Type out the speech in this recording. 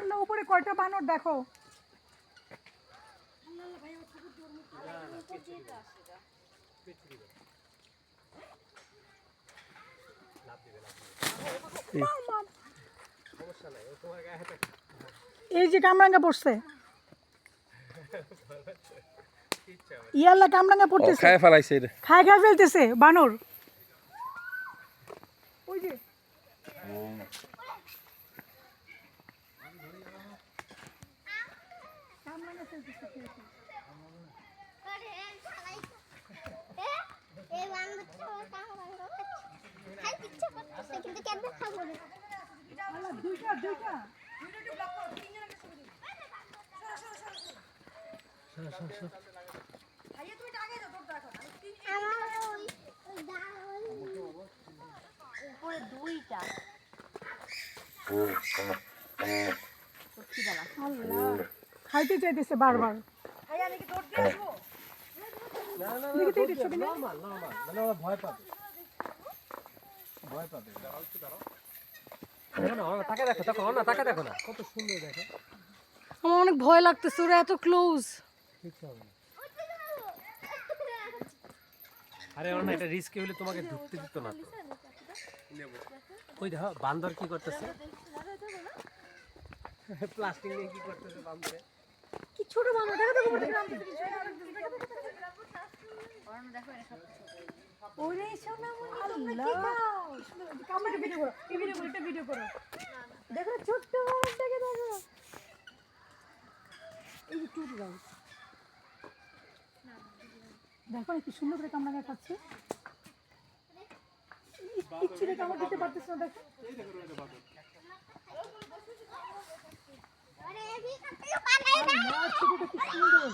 আল্লাহ উপরে কয়টা বানর দেখো। এই যে কামরাঙ্গা পড়ছে, ইয়াল্লা কামরাঙ্গা পড়তেছে, খায় ফেলাইছে, খায় ফেলতেছে বানর। ওই যে কামরাঙ্গা ফেলতেছে। খাইতে চাইতেছে বারবার। আমার অনেক ভয় লাগতেছে, ওরা এত ক্লোজ। আরে ওর না এটা রিস্কি হলে তোমাকে ঢুকতে দিত না তো। ওই দেখো বান্দর কি করতেছে, প্লাস্টিক নিয়ে কি করতেছে বান্দরে। কি ছোট বানর, দেখো দেখো দেখো। ওরে সোনামণি তোমরা কি খাও? কামড়ে ভিডিও করো, এই ভিডিও করো, এটা ভিডিও করো। দেখো ছোট্ট বানরটাকে দেখো। এই যে টুট গাও। দেখো কি সুন্দর করে কামড়া খাচ্ছে। কিচ্ছু রে কামড় দিতে পারতেছ না, দেখো। আরে এই খাতে পালাই না। ছোটটা কি সুন্দর।